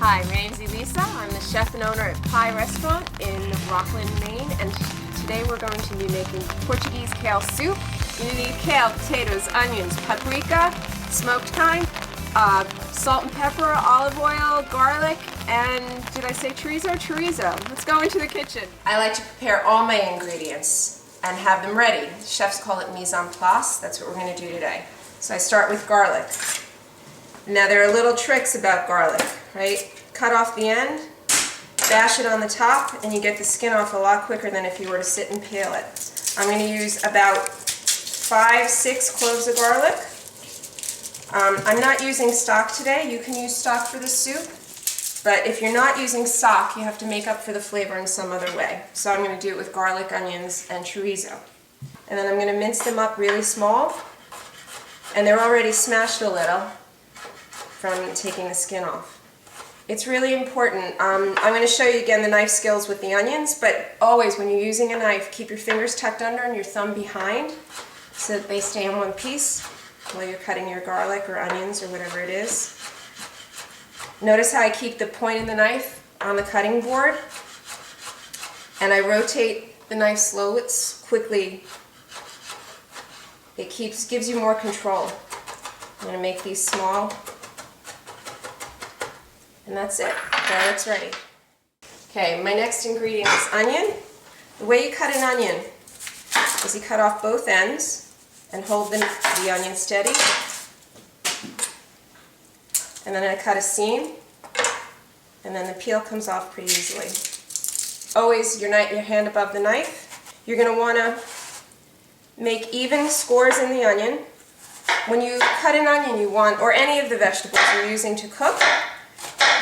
Hi, my name's Elisa. I'm the chef and owner at Pie Restaurant in Rockland, Maine, and today we're going to be making Portuguese kale soup. You need kale, potatoes, onions, paprika, smoked thyme, salt and pepper, olive oil, garlic, and did I say chorizo? Chorizo. Let's go into the kitchen. I like to prepare all my ingredients and have them ready. Chefs call it mise en place. That's what we're going to do today. So I start with garlic. Now there are little tricks about garlic, right? Cut off the end, bash it on the top, and you get the skin off a lot quicker than if you were to sit and peel it. I'm going to use about 5-6 cloves of garlic. I'm not using stock today. You can use stock for the soup, but if you're not using stock, you have to make up for the flavor in some other way. So I'm going to do it with garlic, onions, and chorizo. And then I'm going to mince them up really small, and they're already smashed a little from taking the skin off. It's really important. I'm going to show you again the knife skills with the onions, but always when you're using a knife, keep your fingers tucked under and your thumb behind so that they stay in one piece while you're cutting your garlic or onions or whatever it is. Notice how I keep the point of the knife on the cutting board, and I rotate the knife slowly, quickly. It gives you more control. I'm going to make these small. And that's it. Garlic's ready. Okay, my next ingredient is onion. The way you cut an onion is you cut off both ends and hold the onion steady. And then I cut a seam, and then the peel comes off pretty easily. Always your hand above the knife. You're going to want to make even scores in the onion. When you cut an onion, you want, or any of the vegetables you're using to cook,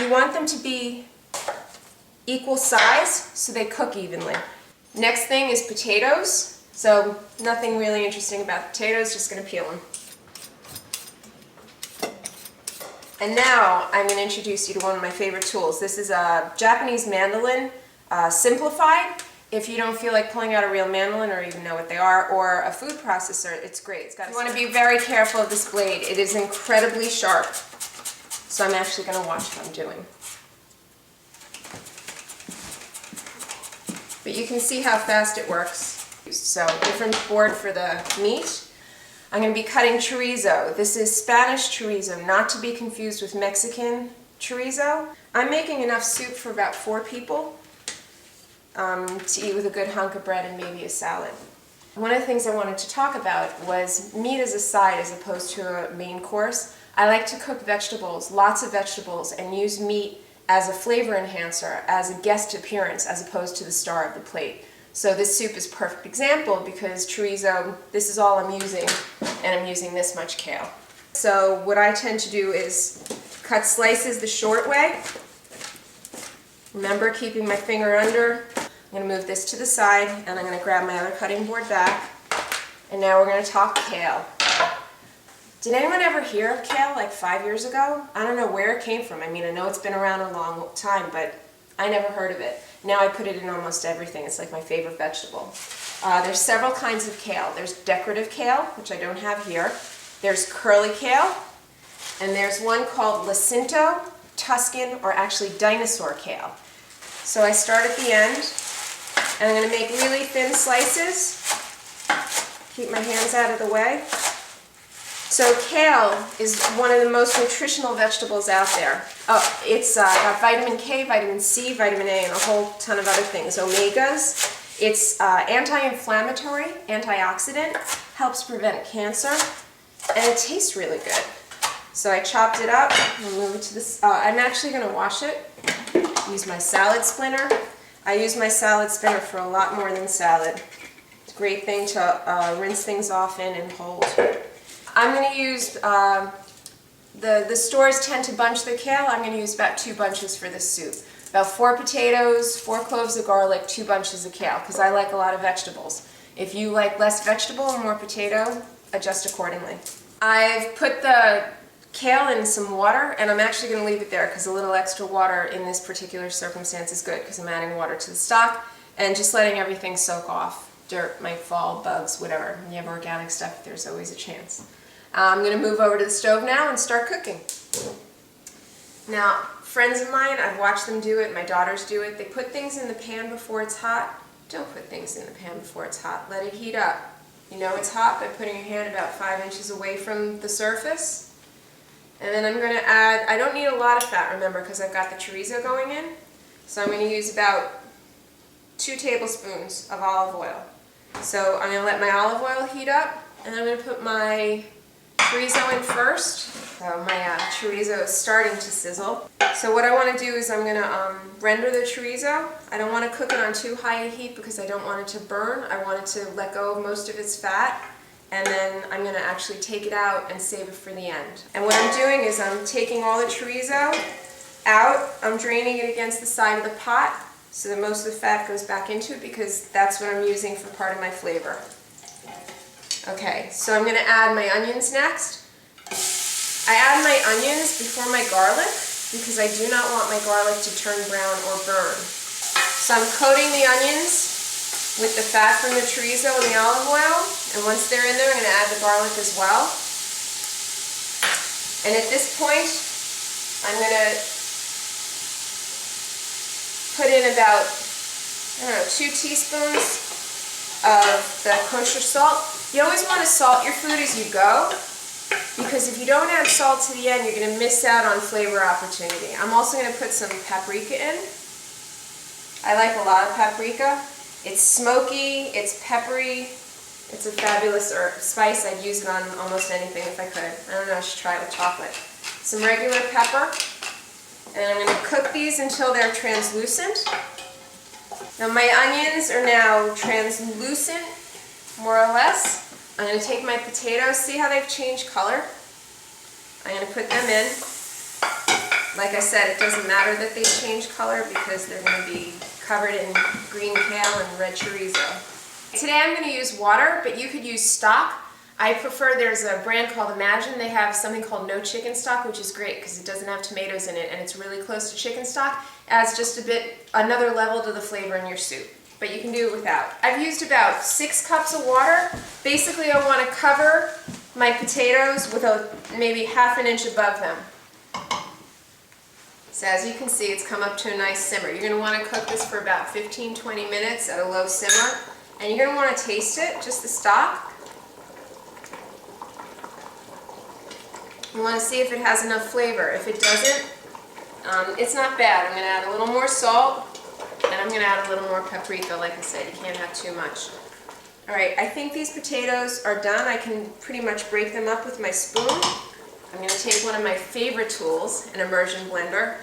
you want them to be equal size so they cook evenly. Next thing is potatoes. So nothing really interesting about potatoes, just going to peel them. And now I'm going to introduce you to one of my favorite tools. This is a Japanese mandolin, simplified. If you don't feel like pulling out a real mandolin or even know what they are, or a food processor, it's great. You want to be very careful of this blade. It is incredibly sharp. So I'm actually going to watch what I'm doing. But you can see how fast it works. So different board for the meat. I'm going to be cutting chorizo. This is Spanish chorizo, not to be confused with Mexican chorizo. I'm making enough soup for about 4 people to eat with a good hunk of bread and maybe a salad. One of the things I wanted to talk about was meat as a side as opposed to a main course. I like to cook vegetables, lots of vegetables, and use meat as a flavor enhancer, as a guest appearance, as opposed to the star of the plate. So this soup is a perfect example because chorizo, this is all I'm using, and I'm using this much kale. So what I tend to do is cut slices the short way. Remember, keeping my finger under. I'm going to move this to the side, and I'm going to grab my other cutting board back. And now we're going to talk kale. Did anyone ever hear of kale like 5 years ago? I don't know where it came from. I mean, I know it's been around a long time, but I never heard of it. Now I put it in almost everything. It's like my favorite vegetable. There's several kinds of kale. There's decorative kale, which I don't have here. There's curly kale, and there's one called Jacinto, Tuscan, or actually dinosaur kale. So I start at the end, and I'm going to make really thin slices. Keep my hands out of the way. So kale is one of the most nutritional vegetables out there. Oh, it's got vitamin K, vitamin C, vitamin A, and a whole ton of other things, omegas. It's anti-inflammatory, antioxidant, helps prevent cancer, and it tastes really good. So I chopped it up and move it to this. I'm actually going to wash it. Use my salad splinter. I use my salad spinner for a lot more than salad. It's a great thing to rinse things off in and hold. I'm going to use, the stores tend to bunch the kale. I'm going to use about 2 bunches for this soup. About 4 potatoes, 4 cloves of garlic, 2 bunches of kale, because I like a lot of vegetables. If you like less vegetable and more potato, adjust accordingly. I've put the kale in some water, and I'm actually going to leave it there because a little extra water in this particular circumstance is good because I'm adding water to the stock and just letting everything soak off. Dirt might fall, bugs, whatever. When you have organic stuff, there's always a chance. I'm going to move over to the stove now and start cooking. Now, friends of mine, I've watched them do it, my daughters do it. They put things in the pan before it's hot. Don't put things in the pan before it's hot. Let it heat up. You know it's hot by putting your hand about 5 inches away from the surface. And then I'm going to add, I don't need a lot of fat, remember, because I've got the chorizo going in. So I'm going to use about 2 tablespoons of olive oil. So I'm going to let my olive oil heat up, and I'm going to put my chorizo in first. So my chorizo is starting to sizzle. So what I want to do is I'm going to render the chorizo. I don't want to cook it on too high a heat because I don't want it to burn. I want it to let go of most of its fat, and then I'm going to actually take it out and save it for the end. And what I'm doing is I'm taking all the chorizo out, I'm draining it against the side of the pot so that most of the fat goes back into it because that's what I'm using for part of my flavor. Okay, so I'm going to add my onions next. I add my onions before my garlic because I do not want my garlic to turn brown or burn. So I'm coating the onions with the fat from the chorizo and the olive oil, and once they're in there I'm going to add the garlic as well. And at this point I'm going to put in about, 2 teaspoons of the kosher salt. You always want to salt your food as you go, because if you don't add salt to the end, you're going to miss out on flavor opportunity. I'm also going to put some paprika in. I like a lot of paprika. It's smoky, it's peppery, it's a fabulous spice. I'd use it on almost anything if I could. I don't know, I should try it with chocolate. Some regular pepper. And I'm going to cook these until they're translucent. Now my onions are now translucent, more or less. I'm going to take my potatoes, see how they've changed color? I'm going to put them in. Like I said, it doesn't matter that they change color because they're going to be covered in green kale and red chorizo. Today I'm going to use water, but you could use stock. I prefer, there's a brand called Imagine. They have something called no chicken stock, which is great because it doesn't have tomatoes in it and it's really close to chicken stock. Adds just another level to the flavor in your soup. But you can do it without. I've used about 6 cups of water. Basically, I want to cover my potatoes with maybe ½ an inch above them. So as you can see, it's come up to a nice simmer. You're going to want to cook this for about 15-20 minutes at a low simmer. And you're going to want to taste it, just the stock. You want to see if it has enough flavor. If it doesn't, it's not bad. I'm going to add a little more salt. And I'm going to add a little more paprika, like I said, you can't have too much. Alright, I think these potatoes are done. I can pretty much break them up with my spoon. I'm going to take one of my favorite tools, an immersion blender.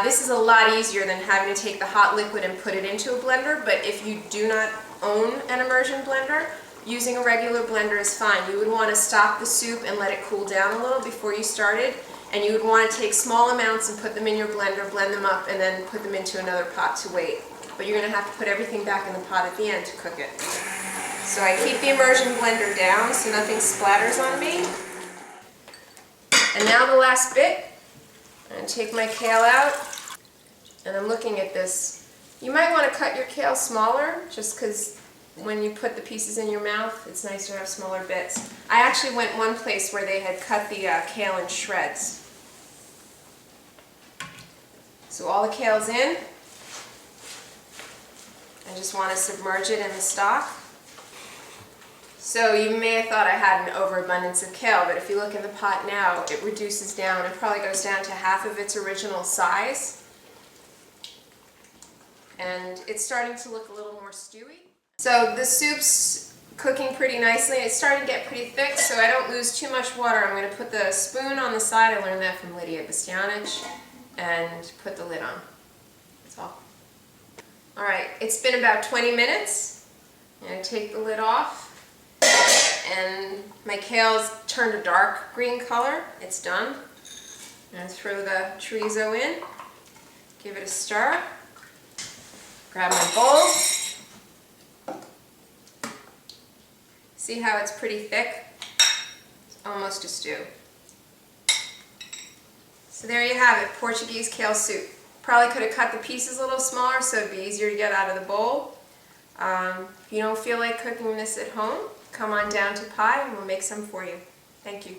This is a lot easier than having to take the hot liquid and put it into a blender, but if you do not own an immersion blender, using a regular blender is fine. You would want to stop the soup and let it cool down a little before you started. And you would want to take small amounts and put them in your blender, blend them up, and then put them into another pot to wait. But you're going to have to put everything back in the pot at the end to cook it. So I keep the immersion blender down so nothing splatters on me. And now the last bit. I'm going to take my kale out, and I'm looking at this. You might want to cut your kale smaller, just because when you put the pieces in your mouth, it's nice to have smaller bits. I actually went one place where they had cut the kale in shreds. So all the kale's in. I just want to submerge it in the stock. So you may have thought I had an overabundance of kale, but if you look in the pot now, it reduces down. It probably goes down to half of its original size. And it's starting to look a little more stewy. So the soup's cooking pretty nicely. It's starting to get pretty thick, so I don't lose too much water. I'm going to put the spoon on the side. I learned that from Lydia Bastianich. And put the lid on. That's all. Alright, it's been about 20 minutes. I'm going to take the lid off. And my kale's turned a dark green color. It's done. I'm going to throw the chorizo in. Give it a stir. Grab my bowl. See how it's pretty thick? It's almost a stew. So there you have it, Portuguese kale soup. Probably could have cut the pieces a little smaller so it'd be easier to get out of the bowl. If you don't feel like cooking this at home, come on down to Pie and we'll make some for you. Thank you.